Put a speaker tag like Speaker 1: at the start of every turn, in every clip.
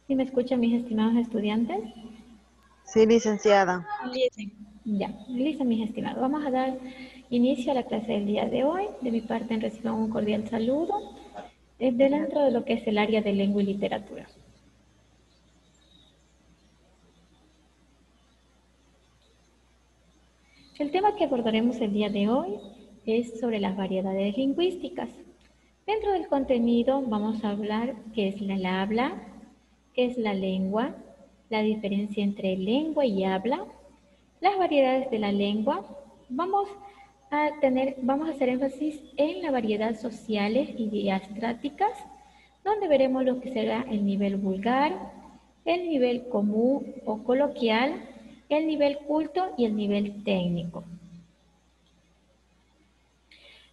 Speaker 1: ¿Sí me escuchan mis estimados estudiantes?
Speaker 2: Sí, licenciada.
Speaker 1: Ya, listo mis estimados. Vamos a dar inicio a la clase del día de hoy. De mi parte reciban un cordial saludo dentro de lo que es el área de lengua y literatura. El tema que abordaremos el día de hoy es sobre las variedades lingüísticas. Dentro del contenido vamos a hablar qué es la habla, qué es la lengua, la diferencia entre lengua y habla, las variedades de la lengua. Vamos a hacer énfasis en la variedad sociales y diastráticas, donde veremos lo que será el nivel vulgar, el nivel común o coloquial, el nivel culto y el nivel técnico.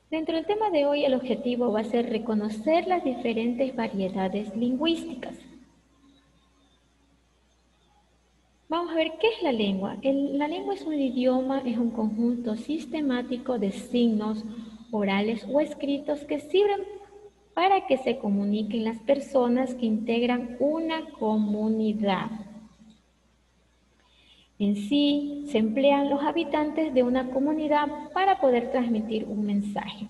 Speaker 1: Dentro del tema de hoy, el objetivo va a ser reconocer las diferentes variedades lingüísticas. Vamos a ver qué es la lengua. La lengua es un idioma, es un conjunto sistemático de signos orales o escritos que sirven para que se comuniquen las personas que integran una comunidad. En sí, se emplean los habitantes de una comunidad para poder transmitir un mensaje.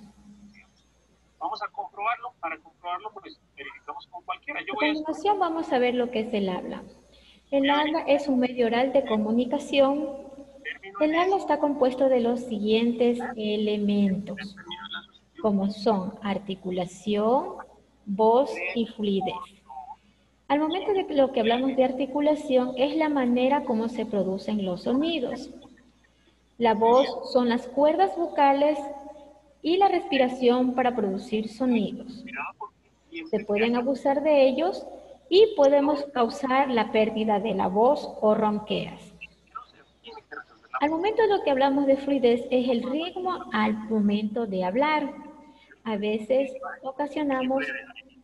Speaker 3: Vamos a comprobarlo. Para comprobarlo, pues verificamos con cualquiera.
Speaker 1: A continuación vamos a ver lo que es el habla. El habla es un medio oral de comunicación. El habla está compuesto de los siguientes elementos, como son articulación, voz y fluidez. Al momento de lo que hablamos de articulación es la manera como se producen los sonidos. La voz son las cuerdas vocales y la respiración para producir sonidos. Se pueden abusar de ellos y podemos causar la pérdida de la voz o ronqueras. Al momento de lo que hablamos de fluidez es el ritmo al momento de hablar. A veces ocasionamos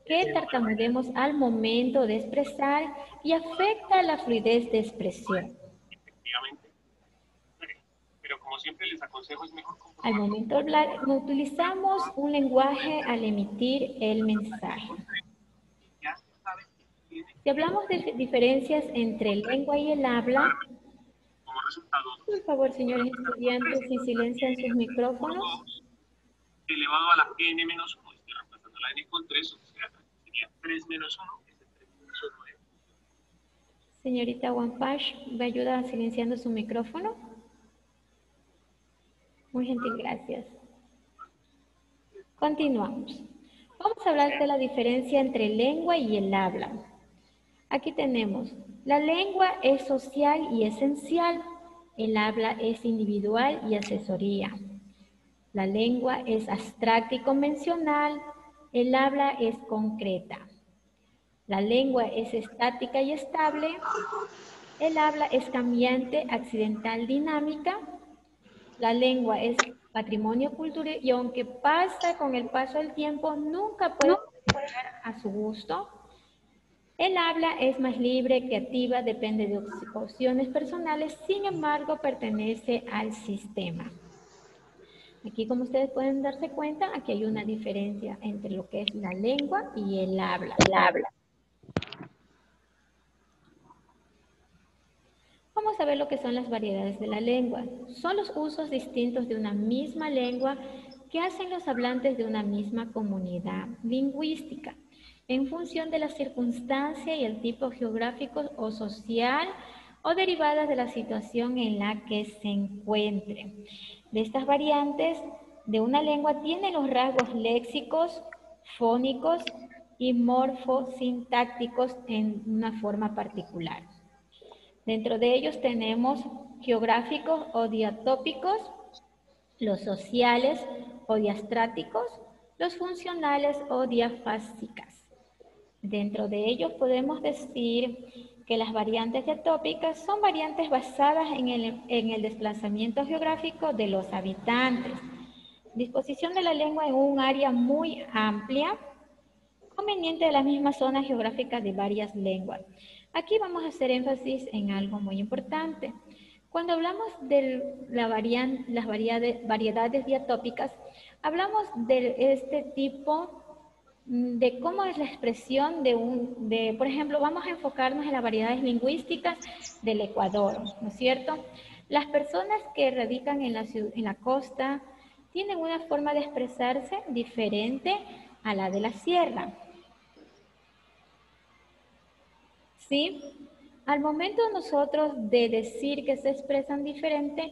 Speaker 1: que tartamudeemos al momento de expresar y afecta la fluidez de expresión.
Speaker 3: Efectivamente. Pero como siempre les aconsejo es mejor comprobarlo.
Speaker 1: Al momento de hablar, no utilizamos un lenguaje al emitir el mensaje. Si hablamos de diferencias entre el lengua y el habla, por favor, señores estudiantes, si silencian sus micrófonos.
Speaker 3: Elevado a la n menos 1, estoy reemplazando la n con 3, o sea, sería 3 menos 1, es 3 menos 1.
Speaker 1: Señorita Wampash, ¿me ayuda silenciando su micrófono? Muy gentil, gracias. Continuamos. Vamos a hablar de la diferencia entre lengua y el habla. Aquí tenemos, la lengua es social y esencial, el habla es individual y asesoría. La lengua es abstracta y convencional, el habla es concreta. La lengua es estática y estable, el habla es cambiante, accidental, dinámica. La lengua es patrimonio cultural y aunque pasa con el paso del tiempo, nunca puede ser a su gusto. El habla es más libre, creativa, depende de opciones personales, sin embargo, pertenece al sistema. Aquí, como ustedes pueden darse cuenta, aquí hay una diferencia entre lo que es la lengua y el habla. Vamos a ver lo que son las variedades de la lengua. Son los usos distintos de una misma lengua que hacen los hablantes de una misma comunidad lingüística, en función de la circunstancia y el tipo geográfico o social o derivadas de la situación en la que se encuentre. De estas variantes de una lengua tienen los rasgos léxicos, fónicos y morfosintácticos en una forma particular. Dentro de ellos tenemos geográficos o diatópicos, los sociales o diastráticos, los funcionales o diafásicas. Dentro de ellos podemos decir que las variantes diatópicas son variantes basadas en el desplazamiento geográfico de los habitantes. Disposición de la lengua en un área muy amplia, conveniente de la misma zona geográfica de varias lenguas. Aquí vamos a hacer énfasis en algo muy importante. Cuando hablamos de las variedades diatópicas, hablamos de este tipo de cómo es la expresión por ejemplo, vamos a enfocarnos en las variedades lingüísticas del Ecuador, ¿no es cierto? Las personas que radican en la costa tienen una forma de expresarse diferente a la de la sierra. ¿Sí? Al momento nosotros de decir que se expresan diferente,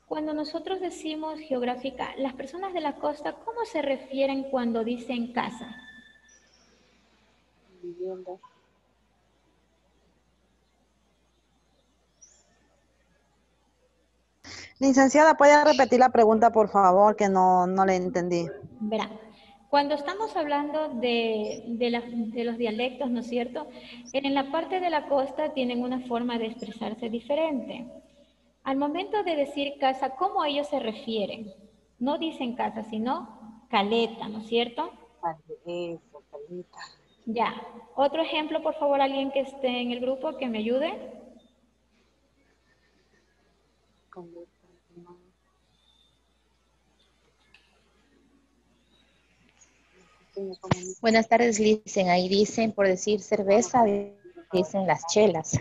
Speaker 1: cuando nosotros decimos geográfica, las personas de la costa, ¿cómo se refieren cuando dicen casa?
Speaker 2: Vivienda. Licenciada, ¿puede repetir la pregunta, por favor, que no le entendí?
Speaker 1: Verá, cuando estamos hablando de los dialectos, ¿no es cierto? En la parte de la costa tienen una forma de expresarse diferente. Al momento de decir casa, ¿cómo ellos se refieren? No dicen casa, sino caleta, ¿no es cierto?
Speaker 2: Eso, calita.
Speaker 1: Ya. Otro ejemplo, por favor, alguien que esté en el grupo que me ayude.
Speaker 4: Buenas tardes, Licen. Ahí dicen, por decir cerveza, dicen las chelas.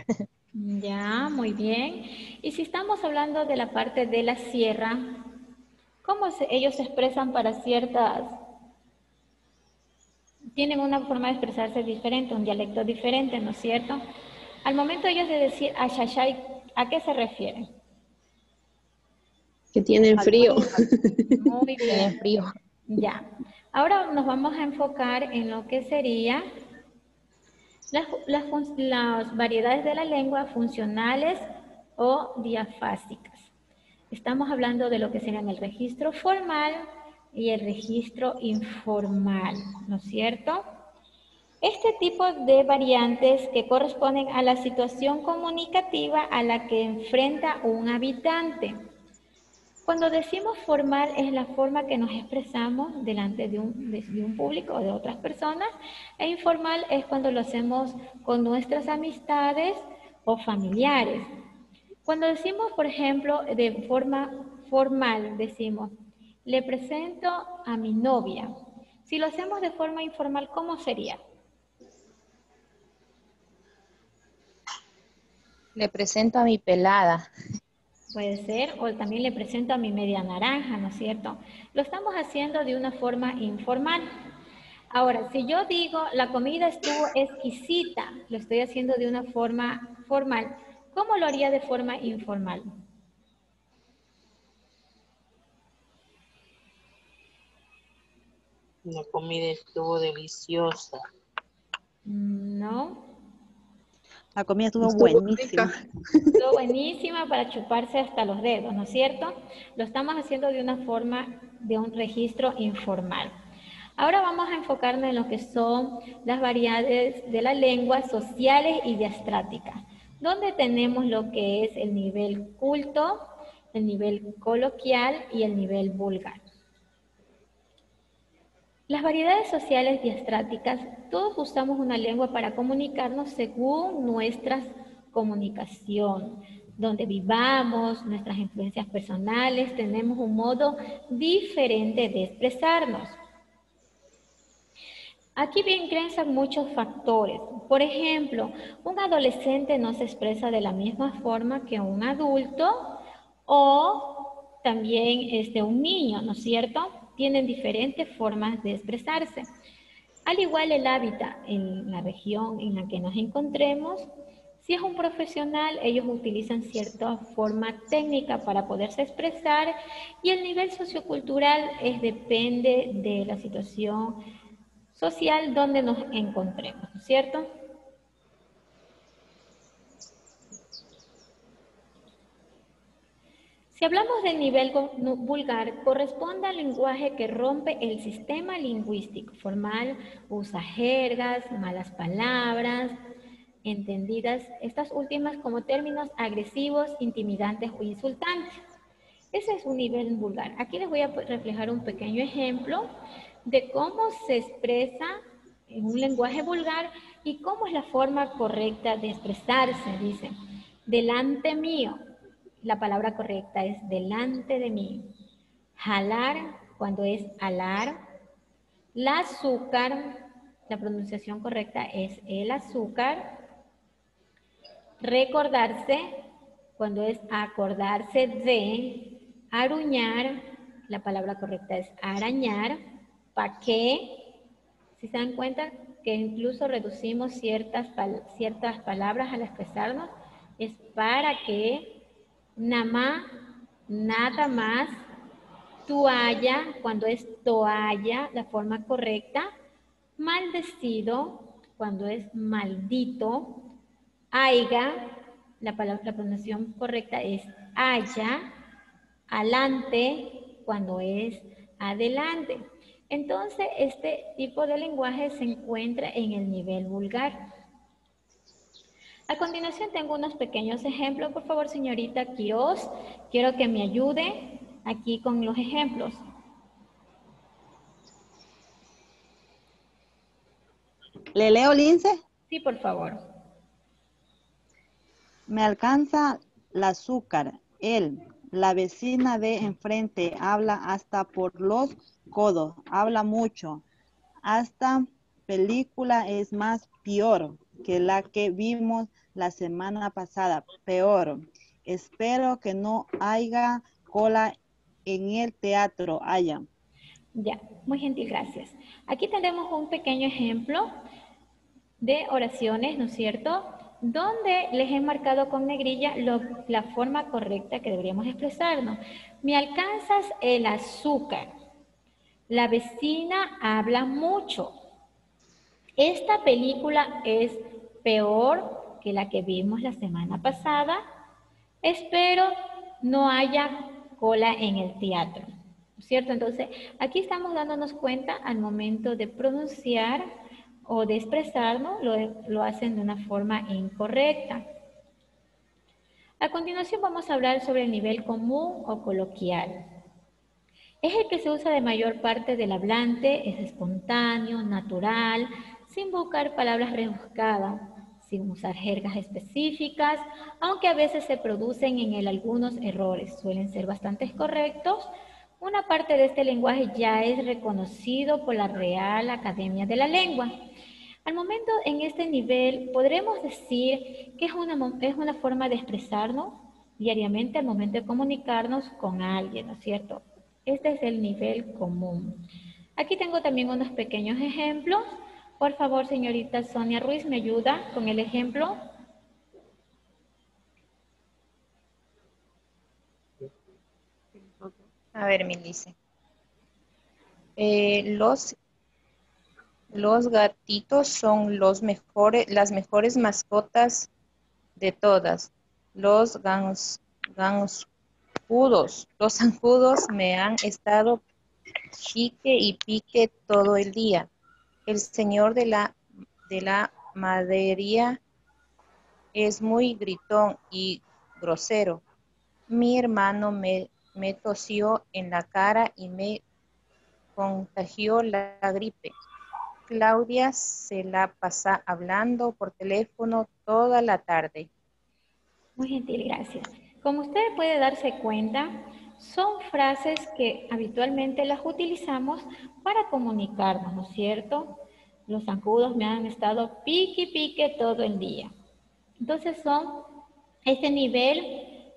Speaker 1: Ya, muy bien. Y si estamos hablando de la parte de la sierra, ¿cómo ellos se expresan para tienen una forma de expresarse diferente, un dialecto diferente, ¿no es cierto? Al momento ellos de decir achachay, ¿a qué se refieren?
Speaker 5: Que tienen frío.
Speaker 1: Muy bien.
Speaker 4: Tienen frío.
Speaker 1: Ya. Ahora nos vamos a enfocar en lo que sería las variedades de la lengua funcionales o diafásicas. Estamos hablando de lo que serían el registro formal y el registro informal, ¿no es cierto? Este tipo de variantes que corresponden a la situación comunicativa a la que enfrenta un habitante. Cuando decimos formal es la forma que nos expresamos delante de un público o de otras personas, e informal es cuando lo hacemos con nuestras amistades o familiares. Cuando decimos, por ejemplo, de forma formal, decimos, le presento a mi novia. Si lo hacemos de forma informal, ¿cómo sería?
Speaker 4: Le presento a mi pelada.
Speaker 1: Puede ser, o también le presento a mi media naranja, ¿no es cierto? Lo estamos haciendo de una forma informal. Ahora, si yo digo, la comida estuvo exquisita, lo estoy haciendo de una forma formal. ¿Cómo lo haría de forma informal?
Speaker 6: La comida estuvo deliciosa.
Speaker 1: No.
Speaker 2: La comida estuvo
Speaker 5: Estuvo
Speaker 2: buenísima.
Speaker 5: rica.
Speaker 1: Estuvo buenísima para chuparse hasta los dedos, ¿no es cierto? Lo estamos haciendo de una forma, de un registro informal. Ahora vamos a enfocarnos en lo que son las variedades de la lengua sociales y diastráticas, donde tenemos lo que es el nivel culto, el nivel coloquial y el nivel vulgar. Las variedades sociales diastráticas, todos usamos una lengua para comunicarnos según nuestra comunicación, donde vivamos, nuestras influencias personales, tenemos un modo diferente de expresarnos. Aquí ingresan muchos factores. Por ejemplo, un adolescente no se expresa de la misma forma que un adulto o también un niño, ¿no es cierto? Tienen diferentes formas de expresarse. Al igual el hábitat en la región en la que nos encontremos, si es un profesional, ellos utilizan cierta forma técnica para poderse expresar y el nivel sociocultural depende de la situación social donde nos encontremos, ¿cierto? Si hablamos del nivel vulgar, corresponde al lenguaje que rompe el sistema lingüístico formal, usa jergas, malas palabras, entendidas estas últimas como términos agresivos, intimidantes o insultantes. Ese es un nivel vulgar. Aquí les voy a reflejar un pequeño ejemplo de cómo se expresa en un lenguaje vulgar y cómo es la forma correcta de expresarse. Dice, delante mío. La palabra correcta es delante de mí. Jalar, cuando es alar. La azúcar, la pronunciación correcta es el azúcar. Recordarse, cuando es acordarse de. Aruñar, la palabra correcta es arañar. ¿Para qué? Si se dan cuenta que incluso reducimos ciertas palabras al expresarnos, es para que. Namá, nada más. Toalla, cuando es toalla, la forma correcta. Maldecido, cuando es maldito. Aiga, la pronunciación correcta es haya. Alante, cuando es adelante. Entonces, este tipo de lenguaje se encuentra en el nivel vulgar. A continuación tengo unos pequeños ejemplos. Por favor, señorita Quiroz, quiero que me ayude aquí con los ejemplos.
Speaker 2: ¿Le leo, Lince?
Speaker 1: Sí, por favor.
Speaker 2: Me alcanza el azúcar. La vecina de enfrente habla hasta por los codos. Habla mucho. Hasta película es más peor que la que vimos la semana pasada. Peor. Espero que no haya cola en el teatro. Haya.
Speaker 1: Ya, muy gentil, gracias. Aquí tenemos un pequeño ejemplo de oraciones, ¿no es cierto?, donde les he marcado con negrilla la forma correcta que deberíamos expresarnos. Me alcanzas el azúcar. La vecina habla mucho. Esta película es peor que la que vimos la semana pasada. Espero no haya cola en el teatro, ¿cierto? Entonces, aquí estamos dándonos cuenta al momento de pronunciar o de expresarnos, lo hacen de una forma incorrecta. A continuación vamos a hablar sobre el nivel común o coloquial. Es el que se usa de mayor parte del hablante, es espontáneo, natural, sin buscar palabras rebuscadas, sin usar jergas específicas, aunque a veces se producen en él algunos errores, suelen ser bastante correctos. Una parte de este lenguaje ya es reconocido por la Real Academia de la Lengua. Al momento, en este nivel, podremos decir que es una forma de expresarnos diariamente al momento de comunicarnos con alguien, ¿no es cierto? Este es el nivel común. Aquí tengo también unos pequeños ejemplos. Por favor, señorita Sonia Ruiz, ¿me ayuda con el ejemplo?
Speaker 4: A ver, Milice. Los gatitos son las mejores mascotas de todas. Los zancudos me han estado pique y pique todo el día. El señor de la madería es muy gritón y grosero. Mi hermano me tosió en la cara y me contagió la gripe. Claudia se la pasa hablando por teléfono toda la tarde.
Speaker 1: Muy gentil, gracias. Como usted puede darse cuenta, son frases que habitualmente las utilizamos para comunicarnos, ¿no es cierto? Los zancudos me han estado pique y pique todo el día. Entonces son este nivel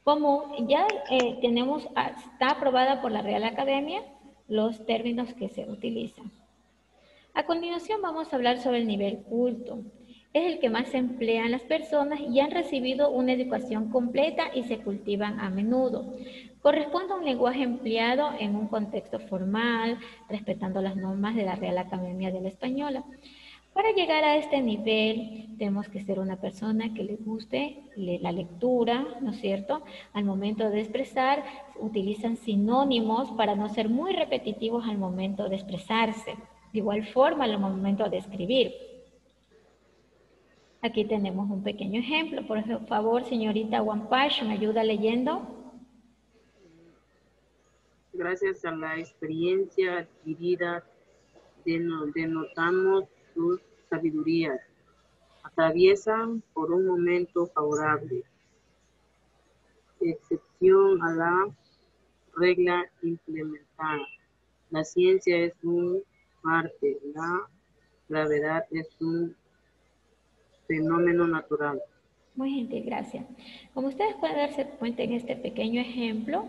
Speaker 1: común, ya está aprobada por la Real Academia los términos que se utilizan. A continuación vamos a hablar sobre el nivel culto. Es el que más se emplean las personas y han recibido una educación completa y se cultivan a menudo. Corresponde a un lenguaje empleado en un contexto formal, respetando las normas de la Real Academia de la Española. Para llegar a este nivel, tenemos que ser una persona que le guste la lectura, ¿no es cierto? Al momento de expresar, utilizan sinónimos para no ser muy repetitivos al momento de expresarse. De igual forma, al momento de escribir. Aquí tenemos un pequeño ejemplo. Por favor, señorita Wampash, ¿me ayuda leyendo?
Speaker 6: Gracias a la experiencia adquirida, denotamos sus sabidurías. Atraviesan por un momento favorable. Excepción a la regla implementada. La ciencia es un arte, la gravedad es un fenómeno natural.
Speaker 1: Muy gentil, gracias. Como ustedes pueden darse cuenta en este pequeño ejemplo,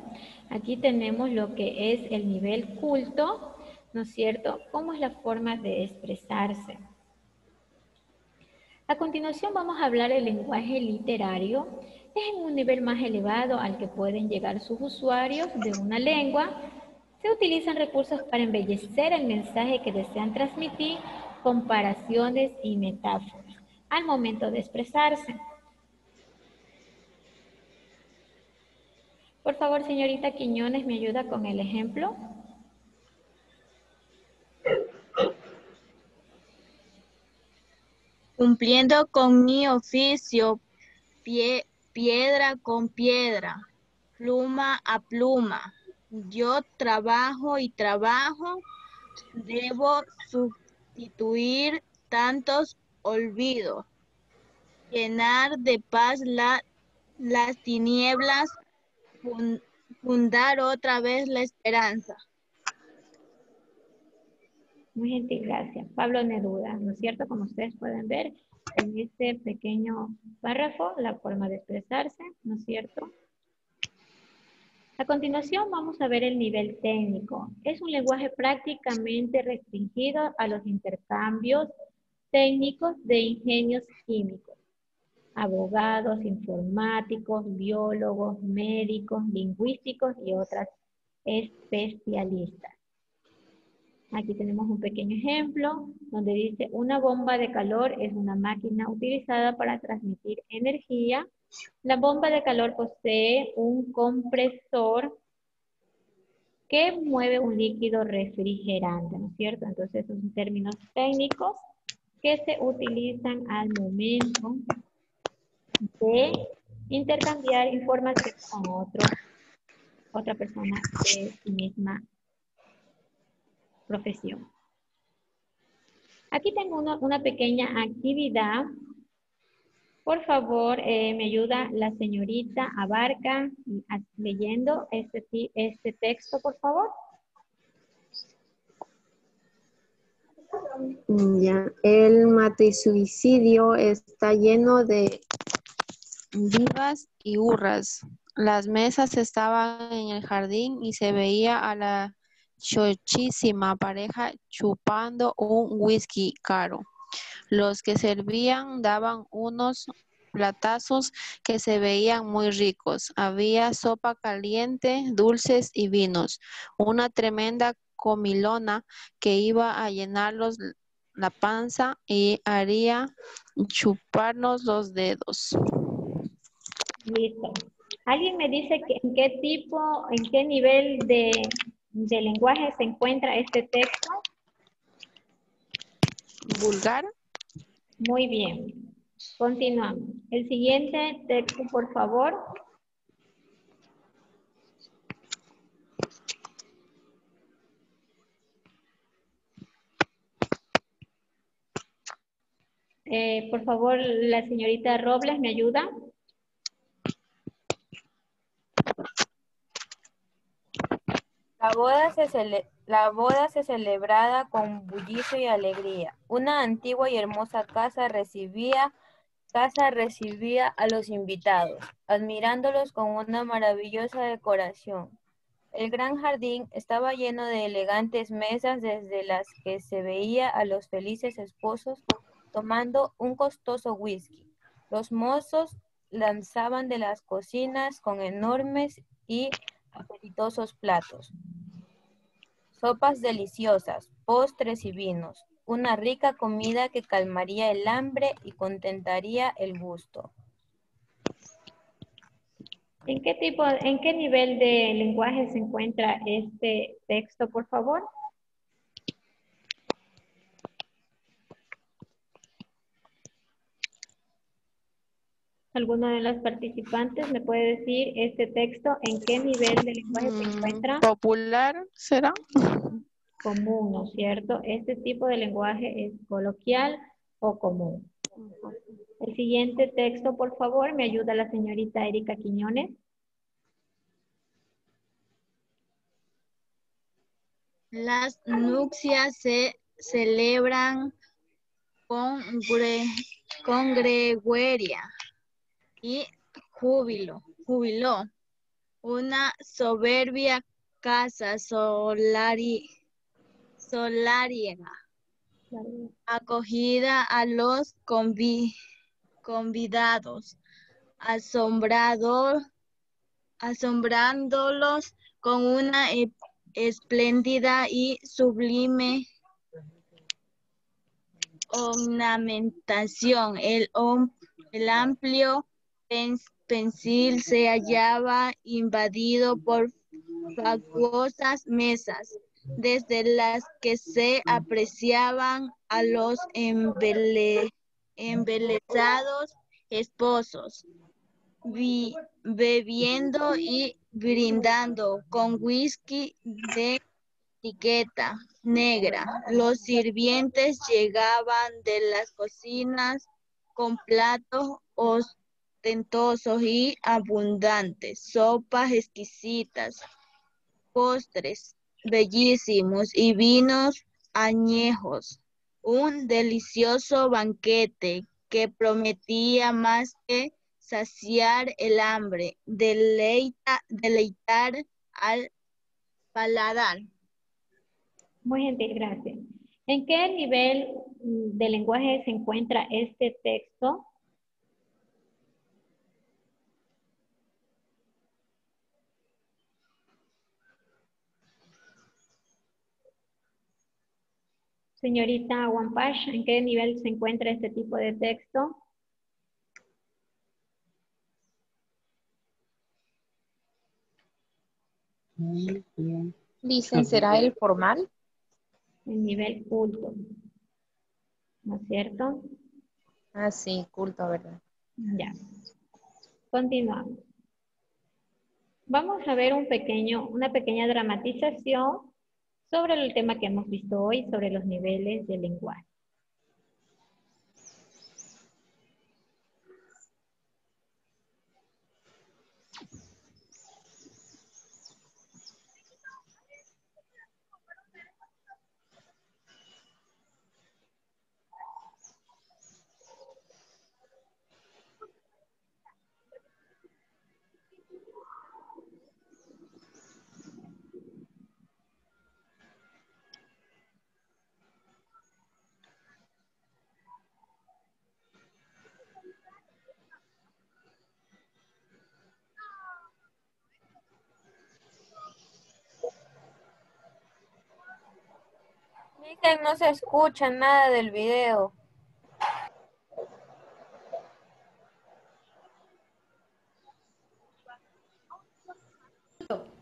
Speaker 1: aquí tenemos lo que es el nivel culto, ¿no es cierto? ¿Cómo es la forma de expresarse? A continuación vamos a hablar del lenguaje literario. Es en un nivel más elevado al que pueden llegar sus usuarios de una lengua. Se utilizan recursos para embellecer el mensaje que desean transmitir, comparaciones y metáforas al momento de expresarse. Por favor, señorita Quiñones, ¿me ayuda con el ejemplo?
Speaker 5: Cumpliendo con mi oficio, piedra con piedra, pluma a pluma. Yo trabajo y trabajo, debo sustituir tantos olvidos, llenar de paz las tinieblas, fundar otra vez la esperanza.
Speaker 1: Muy gentil, gracias. Pablo Neruda, ¿no es cierto? Como ustedes pueden ver en este pequeño párrafo, la forma de expresarse, ¿no es cierto? A continuación vamos a ver el nivel técnico. Es un lenguaje prácticamente restringido a los intercambios técnicos de ingenios químicos. Abogados, informáticos, biólogos, médicos, lingüísticos y otras especialistas. Aquí tenemos un pequeño ejemplo donde dice una bomba de calor es una máquina utilizada para transmitir energía. La bomba de calor posee un compresor que mueve un líquido refrigerante, ¿no es cierto? Entonces, esos son términos técnicos que se utilizan al momento de intercambiar información con otra persona de su misma profesión. Aquí tengo una pequeña actividad. Por favor, me ayuda la señorita Abarca leyendo este texto, por favor.
Speaker 7: Ya, el matricidio está lleno de vivas y hurras. Las mesas estaban en el jardín y se veía a la chochísima pareja chupando un whisky caro. Los que servían daban unos platazos que se veían muy ricos. Había sopa caliente, dulces y vinos. Una tremenda comilona que iba a llenarlos la panza y haría chuparnos los dedos.
Speaker 1: Listo. ¿Alguien me dice en qué nivel de lenguaje se encuentra este texto?
Speaker 7: Vulgar.
Speaker 1: Muy bien. Continuamos. El siguiente texto, por favor. Por favor, la señorita Robles, ¿me ayuda?
Speaker 8: La boda se celebraba con bullicio y alegría. Una antigua y hermosa casa recibía a los invitados, admirándolos con una maravillosa decoración. El gran jardín estaba lleno de elegantes mesas desde las que se veía a los felices esposos tomando un costoso whisky. Los mozos lanzaban de las cocinas con enormes y apetitosos platos. Sopas deliciosas, postres y vinos. Una rica comida que calmaría el hambre y contentaría el gusto.
Speaker 1: ¿En qué nivel de lenguaje se encuentra este texto, por favor? ¿Alguno de los participantes me puede decir este texto en qué nivel de lenguaje se encuentra?
Speaker 7: Popular, ¿será?
Speaker 1: Común, ¿no es cierto? Este tipo de lenguaje es coloquial o común. El siguiente texto, por favor, me ayuda la señorita Erika Quiñones.
Speaker 5: Las nupcias se celebran congreguería y jubiló. Una soberbia casa solariega, acogida a los convidados, asombrándolos con una espléndida y sublime ornamentación. El amplio pensil se hallaba invadido por fastuosas mesas, desde las que se apreciaban a los embelesados esposos, bebiendo y brindando con whisky de etiqueta negra. Los sirvientes llegaban de las cocinas con platos ostentosos y abundantes, sopas exquisitas, postres bellísimos y vinos añejos. Un delicioso banquete que prometía más que saciar el hambre, deleitar al paladar.
Speaker 1: Muy gentil, gracias. ¿En qué nivel de lenguaje se encuentra este texto? Señorita Wampash, ¿en qué nivel se encuentra este tipo de texto?
Speaker 4: Dicen, ¿será el formal?
Speaker 1: En nivel culto, ¿no es cierto?
Speaker 4: Ah, sí, culto, ¿verdad?
Speaker 1: Ya. Continuamos. Vamos a ver una pequeña dramatización sobre el tema que hemos visto hoy, sobre los niveles del lenguaje.
Speaker 8: Dicen, no se escucha nada del video.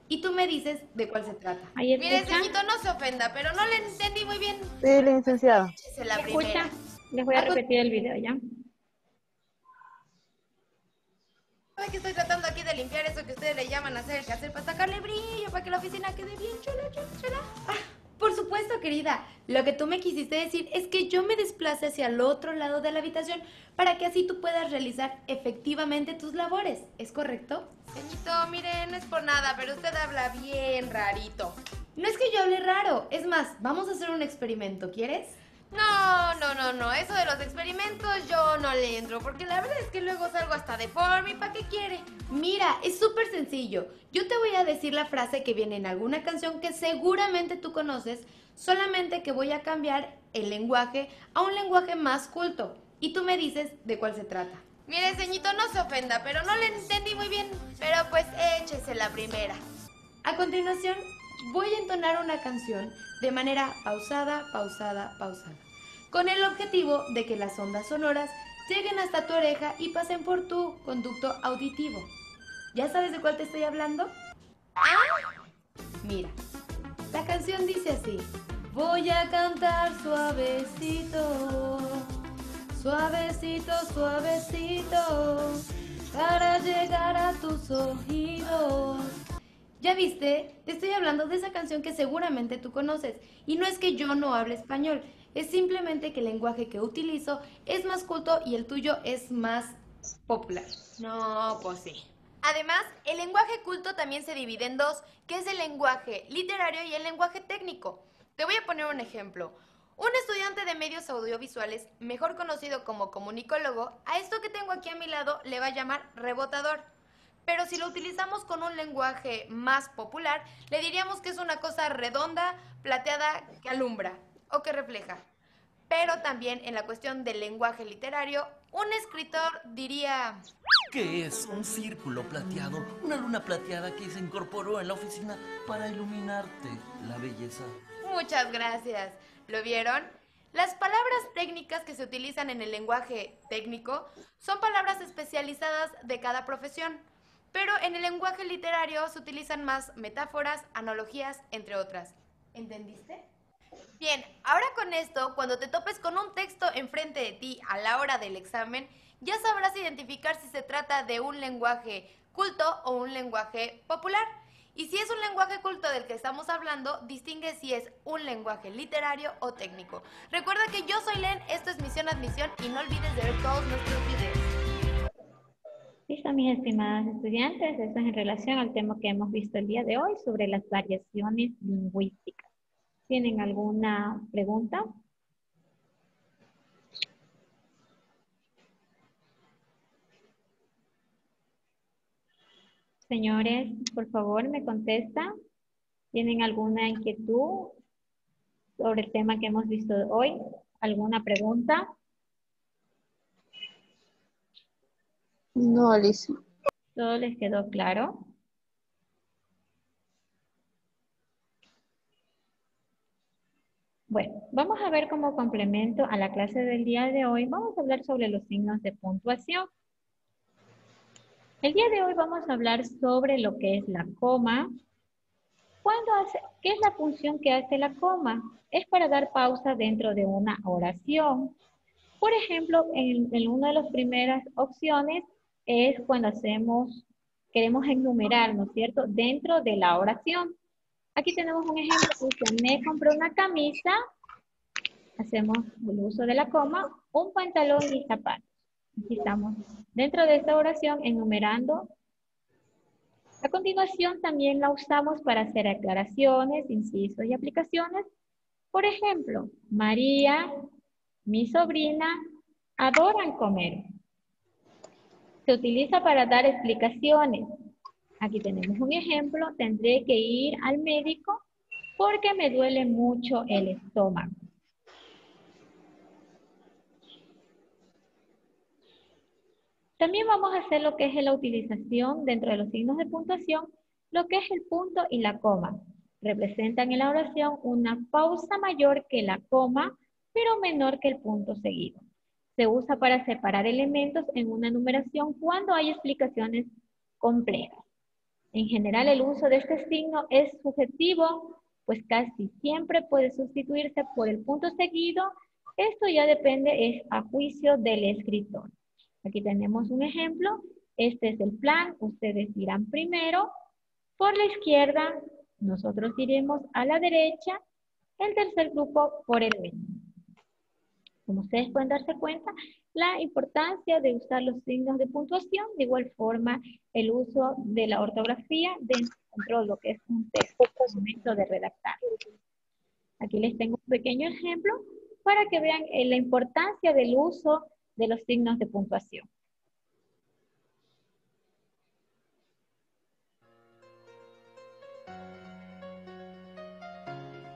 Speaker 9: Y tú me dices de cuál se trata.
Speaker 1: ¿Ahí
Speaker 9: Mire,
Speaker 1: escuchan?
Speaker 9: señorito, no se ofenda, pero no le entendí muy bien.
Speaker 2: Sí, licenciado.
Speaker 9: Échese la
Speaker 1: ¿Me
Speaker 9: primera.
Speaker 1: escuchan? Les voy a repetir el video, ¿ya?
Speaker 9: ¿Sabe que estoy tratando aquí de limpiar eso que ustedes le llaman hacer el quehacer para sacarle brillo, para que la oficina quede bien chula, chula, chula? Ah, por supuesto, querida. Lo que tú me quisiste decir es que yo me desplace hacia el otro lado de la habitación para que así tú puedas realizar efectivamente tus labores. ¿Es correcto? Señorito, mire, no es por nada, pero usted habla bien rarito. No es que yo hable raro. Es más, vamos a hacer un experimento. ¿Quieres? No. Eso de los experimentos yo no le entro, porque la verdad es que luego salgo hasta deforme. ¿Y para qué quiere? Mira, es súper sencillo. Yo te voy a decir la frase que viene en alguna canción que seguramente tú conoces, solamente que voy a cambiar el lenguaje a un lenguaje más culto. Y tú me dices de cuál se trata. Mire, ceñito, no se ofenda, pero no le entendí muy bien. Pero pues échese la primera. A continuación, voy a entonar una canción de manera pausada, con el objetivo de que las ondas sonoras lleguen hasta tu oreja y pasen por tu conducto auditivo. ¿Ya sabes de cuál te estoy hablando? ¡Ah! Mira, la canción dice así. Voy a cantar suavecito, suavecito, suavecito, para llegar a tus oídos. ¿Ya viste? Te estoy hablando de esa canción que seguramente tú conoces. Y no es que yo no hable español, es simplemente que el lenguaje que utilizo es más culto y el tuyo es más popular. No, pues sí. Además, el lenguaje culto también se divide en dos, que es el lenguaje literario y el lenguaje técnico. Te voy a poner un ejemplo. Un estudiante de medios audiovisuales, mejor conocido como comunicólogo, a esto que tengo aquí a mi lado le va a llamar rebotador. Pero si lo utilizamos con un lenguaje más popular, le diríamos que es una cosa redonda, plateada, que alumbra o que refleja. Pero también en la cuestión del lenguaje literario, un escritor diría...
Speaker 10: ¿Qué es un círculo plateado? Una luna plateada que se incorporó en la oficina para iluminarte la belleza.
Speaker 9: Muchas gracias. ¿Lo vieron? Las palabras técnicas que se utilizan en el lenguaje técnico son palabras especializadas de cada profesión, pero en el lenguaje literario se utilizan más metáforas, analogías, entre otras. ¿Entendiste? Bien, ahora con esto, cuando te topes con un texto enfrente de ti a la hora del examen, ya sabrás identificar si se trata de un lenguaje culto o un lenguaje popular. Y si es un lenguaje culto del que estamos hablando, distingue si es un lenguaje literario o técnico. Recuerda que yo soy Len, esto es Misión Admisión y no olvides de ver todos nuestros videos.
Speaker 1: Listo, mis estimados estudiantes, esto es en relación al tema que hemos visto el día de hoy sobre las variaciones lingüísticas. ¿Tienen alguna pregunta? Señores, por favor, me contestan. ¿Tienen alguna inquietud sobre el tema que hemos visto hoy? ¿Alguna pregunta?
Speaker 7: No, Alicia.
Speaker 1: ¿Todo les quedó claro? Bueno, vamos a ver como complemento a la clase del día de hoy, vamos a hablar sobre los signos de puntuación. El día de hoy vamos a hablar sobre lo que es la coma. ¿Qué es la función que hace la coma? Es para dar pausa dentro de una oración. Por ejemplo, en una de las primeras opciones es cuando queremos enumerar, ¿no es cierto?, dentro de la oración. Aquí tenemos un ejemplo que dice, me compré una camisa, hacemos el uso de la coma, un pantalón y zapatos. Aquí estamos dentro de esta oración enumerando. A continuación también la usamos para hacer aclaraciones, incisos y aplicaciones. Por ejemplo, María, mi sobrina, adoran comer. Se utiliza para dar explicaciones. Aquí tenemos un ejemplo, tendré que ir al médico porque me duele mucho el estómago. También vamos a hacer lo que es la utilización dentro de los signos de puntuación, lo que es el punto y la coma. Representan en la oración una pausa mayor que la coma, pero menor que el punto seguido. Se usa para separar elementos en una numeración cuando hay explicaciones complejas. En general, el uso de este signo es subjetivo, pues casi siempre puede sustituirse por el punto seguido. Esto ya depende, es a juicio del escritor. Aquí tenemos un ejemplo. Este es el plan. Ustedes irán primero por la izquierda. Nosotros iremos a la derecha. El tercer grupo por el medio. Como ustedes pueden darse cuenta, la importancia de usar los signos de puntuación, de igual forma el uso de la ortografía dentro de lo que es un texto al momento de redactar. Aquí les tengo un pequeño ejemplo para que vean la importancia del uso de los signos de puntuación.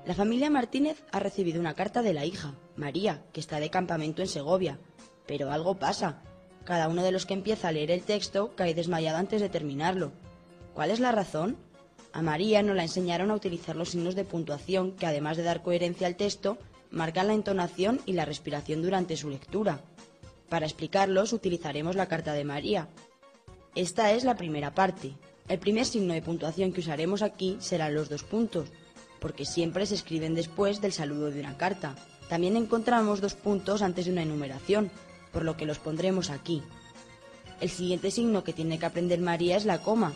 Speaker 11: La familia Martínez ha recibido una carta de la hija, María, que está de campamento en Segovia. Pero algo pasa. Cada uno de los que empieza a leer el texto cae desmayado antes de terminarlo. ¿Cuál es la razón? A María no la enseñaron a utilizar los signos de puntuación que, además de dar coherencia al texto, marcan la entonación y la respiración durante su lectura. Para explicarlos utilizaremos la carta de María. Esta es la primera parte. El primer signo de puntuación que usaremos aquí serán los 2 puntos, porque siempre se escriben después del saludo de una carta. También encontramos 2 puntos antes de una enumeración, por lo que los pondremos aquí. El siguiente signo que tiene que aprender María es la coma.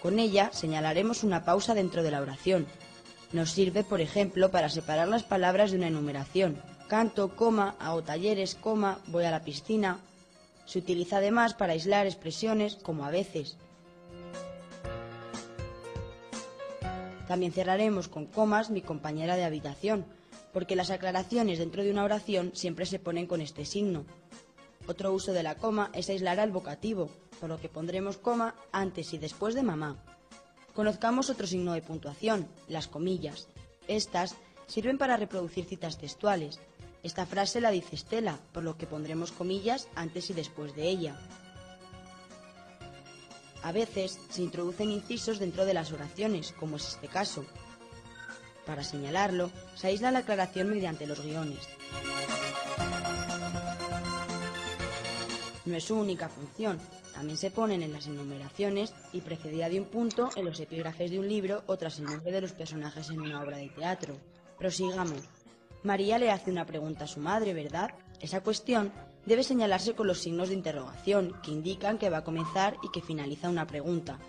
Speaker 11: Con ella señalaremos una pausa dentro de la oración. Nos sirve, por ejemplo, para separar las palabras de una enumeración. Canto, coma, hago talleres, coma, voy a la piscina. Se utiliza además para aislar expresiones como a veces. También cerraremos con comas mi compañera de habitación, porque las aclaraciones dentro de una oración siempre se ponen con este signo. Otro uso de la coma es aislar al vocativo, por lo que pondremos coma antes y después de mamá. Conozcamos otro signo de puntuación, las comillas. Estas sirven para reproducir citas textuales. Esta frase la dice Estela, por lo que pondremos comillas antes y después de ella. A veces se introducen incisos dentro de las oraciones, como es este caso. Para señalarlo, se aísla la aclaración mediante los guiones. No es su única función, también se ponen en las enumeraciones y precedida de un punto en los epígrafes de un libro o tras el nombre de los personajes en una obra de teatro. Prosigamos. María le hace una pregunta a su madre, ¿verdad? Esa cuestión debe señalarse con los signos de interrogación, que indican que va a comenzar y que finaliza una pregunta.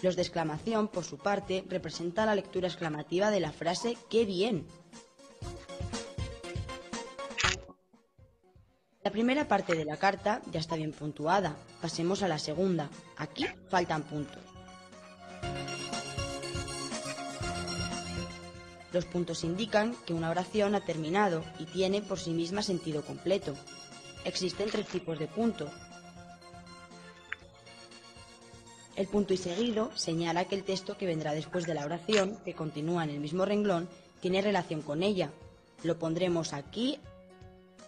Speaker 11: Los de exclamación, por su parte, representan la lectura exclamativa de la frase ¡qué bien! La primera parte de la carta ya está bien puntuada. Pasemos a la segunda. Aquí faltan puntos. Los puntos indican que una oración ha terminado y tiene por sí misma sentido completo. Existen 3 tipos de puntos. El punto y seguido señala que el texto que vendrá después de la oración, que continúa en el mismo renglón, tiene relación con ella. Lo pondremos aquí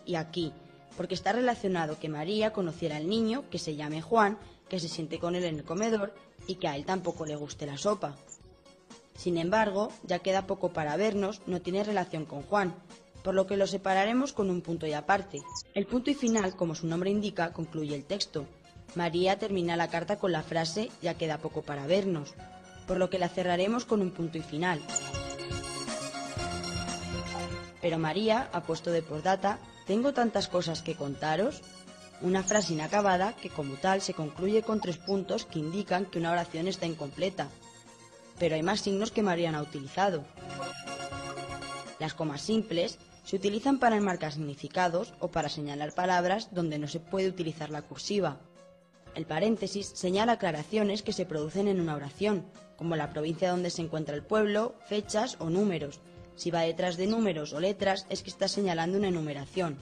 Speaker 11: y aquí, porque está relacionado que María conociera al niño, que se llame Juan, que se siente con él en el comedor y que a él tampoco le guste la sopa. Sin embargo, ya queda poco para vernos, no tiene relación con Juan, por lo que lo separaremos con un punto y aparte. El punto y final, como su nombre indica, concluye el texto. María termina la carta con la frase ya queda poco para vernos, por lo que la cerraremos con un punto y final. Pero María ha puesto de postdata, tengo tantas cosas que contaros, una frase inacabada que como tal se concluye con 3 puntos que indican que una oración está incompleta. Pero hay más signos que María no ha utilizado. Las comas simples se utilizan para enmarcar significados o para señalar palabras donde no se puede utilizar la cursiva. El paréntesis señala aclaraciones que se producen en una oración, como la provincia donde se encuentra el pueblo, fechas o números. Si va detrás de números o letras es que está señalando una enumeración.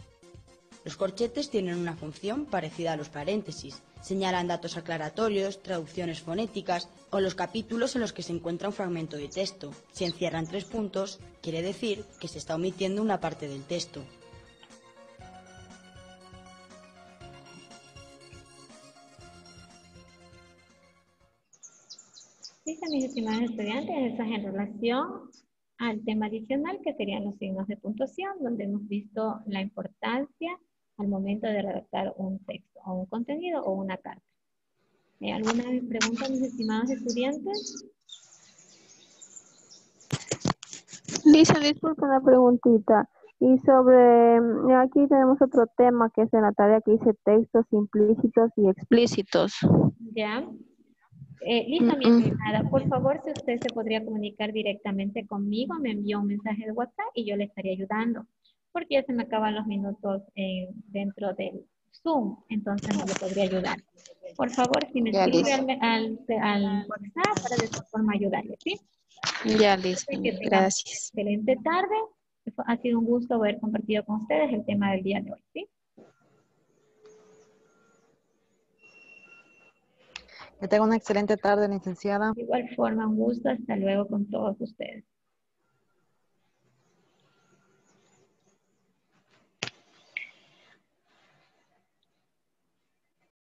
Speaker 11: Los corchetes tienen una función parecida a los paréntesis. Señalan datos aclaratorios, traducciones fonéticas o los capítulos en los que se encuentra un fragmento de texto. Si encierran 3 puntos, quiere decir que se está omitiendo una parte del texto.
Speaker 1: Listo, mis estimados estudiantes, eso es en relación al tema adicional que serían los signos de puntuación, donde hemos visto la importancia al momento de redactar un texto o un contenido o una carta. ¿Alguna pregunta, mis estimados estudiantes?
Speaker 7: Lisa, disculpa una preguntita. Y sobre, aquí tenemos otro tema que es en la tarea que dice textos implícitos y explícitos.
Speaker 1: Ya. Lisa, mi estimada, por favor, si usted se podría comunicar directamente conmigo, me envió un mensaje de WhatsApp y yo le estaría ayudando, porque ya se me acaban los minutos dentro del Zoom, entonces no le podría ayudar. Por favor, si me escribe al WhatsApp para de esta forma ayudarle, ¿sí?
Speaker 7: Ya, Lisa, gracias.
Speaker 1: Excelente tarde. Ha sido un gusto haber compartido con ustedes el tema del día de hoy, ¿sí?
Speaker 2: Que tenga una excelente tarde, licenciada.
Speaker 1: De igual forma, un gusto. Hasta luego con todos ustedes.